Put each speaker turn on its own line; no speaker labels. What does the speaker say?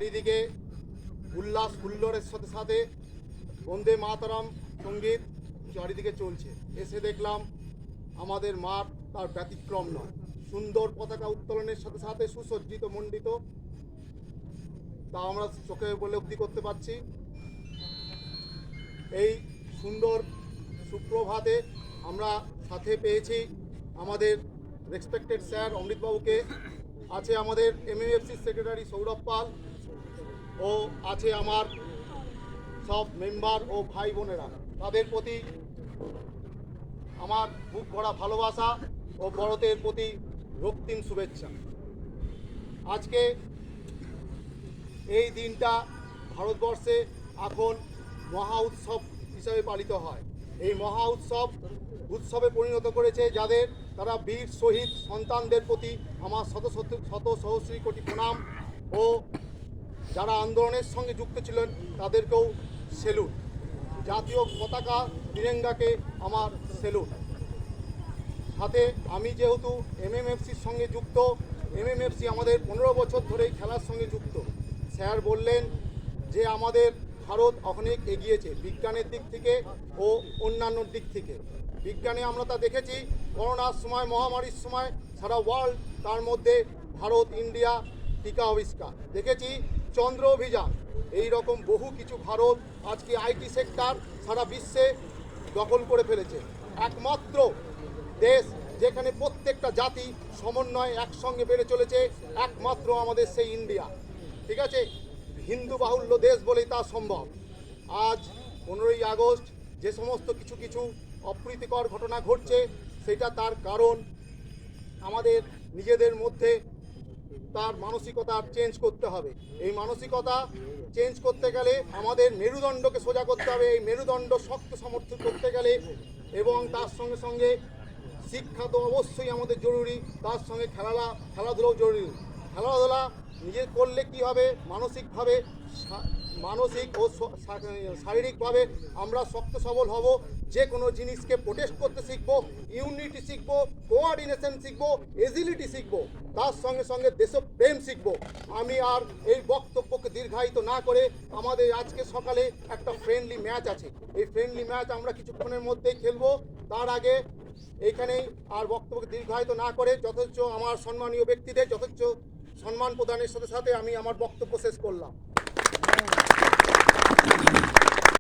চারিদিকে উল্লাস হুল্লোড়ের সাথে সাথে বন্দে মাতরম সঙ্গীত চারিদিকে চলছে। এসে দেখলাম আমাদের মাঠ তার ব্যতিক্রম নয়, সুন্দর পতাকা উত্তোলনের সাথে সাথে সুসজ্জিত মণ্ডিত, তা আমরা চোখে উপলব্ধি করতে পারছি। এই সুন্দর সুপ্রভাতে আমরা সাথে পেয়েছি আমাদের রেসপেক্টেড স্যার অমৃতবাবুকে, আছে আমাদের এমএএফসি সেক্রেটারি সৌরভ পাল, ও আছে আমার সব মেম্বার ও ভাই বোনেরা। তাদের প্রতি আমার বুক ভরা ভালোবাসা ও বড়দের প্রতি রক্তিম শুভেচ্ছা। আজকে এই দিনটা ভারতবর্ষে এখন মহা উৎসব হিসাবে পালিত হয়। এই মহা উৎসবে পরিণত করেছে যাদের, তারা বীর শহীদ সন্তানদের প্রতি আমার শত সহস্রী কোটি প্রণাম, ও যারা আন্দোলনের সঙ্গে যুক্ত ছিলেন তাদেরকেও সেলুট। জাতীয় পতাকা তিরঙ্গাকে আমার সেলুট। সাথে আমি যেহেতু এমএমএফসির সঙ্গে যুক্ত, এমএমএফসি আমাদের 15 বছর ধরেই খেলার সঙ্গে যুক্ত। স্যার বললেন যে আমাদের ভারত অনেক এগিয়েছে বিজ্ঞানের দিক থেকে ও অন্যান্য দিক থেকে। বিজ্ঞানে আমরা তা দেখেছি, করোনার সময়, মহামারীর সময় সারা ওয়ার্ল্ড, তার মধ্যে ভারত, ইন্ডিয়া টিকা আবিষ্কার দেখেছি, চন্দ্র অভিযান, এই রকম বহু কিছু ভারত আজকে আইটি সেক্টর সারা বিশ্বে দখল করে ফেলেছে। একমাত্র দেশ যেখানে প্রত্যেকটা জাতি সমন্বয় একসঙ্গে বেড়ে চলেছে, একমাত্র আমাদের সেই ইন্ডিয়া। ঠিক আছে, হিন্দু বাহুল্য দেশ বলেই তা সম্ভব। আজ 15ই আগস্ট যে সমস্ত কিছু অপ্রীতিকর ঘটনা ঘটছে, সেটা তার কারণ আমাদের নিজেদের মধ্যে তার মানসিকতা চেঞ্জ করতে হবে। এই মানসিকতা চেঞ্জ করতে গেলে আমাদের মেরুদণ্ডকে সোজা করতে হবে। এই মেরুদণ্ড শক্ত সমর্থন করতে গেলে, এবং তার সঙ্গে সঙ্গে শিক্ষা তো অবশ্যই আমাদের জরুরি, তার সঙ্গে খেলাধুলাও জরুরি। খেলাধুলা নিজে করলে কি হবে, মানসিক ও শারীরিকভাবে আমরা শক্ত সবল হব। যে কোনো জিনিসকে প্রোটেস্ট করতে শিখবো, ইউনিটি শিখবো, কোঅর্ডিনেশন শিখবো, এজিলিটি শিখবো, তার সঙ্গে সঙ্গে দেশপ্রেম শিখবো। আমি আর এই বক্তব্যকে দীর্ঘায়িত না করে, আমাদের আজকে সকালে একটা ফ্রেন্ডলি ম্যাচ আছে, এই ফ্রেন্ডলি ম্যাচ আমরা কিছুক্ষণের মধ্যেই খেলবো। তার আগে এইখানেই আর বক্তব্যকে দীর্ঘায়িত না করে যথেচ্ছ আমার সম্মানীয় ব্যক্তিদের যথেচ্ছ সম্মান প্রদানের সাথে সাথে আমি আমার বক্তব্য শেষ করলাম।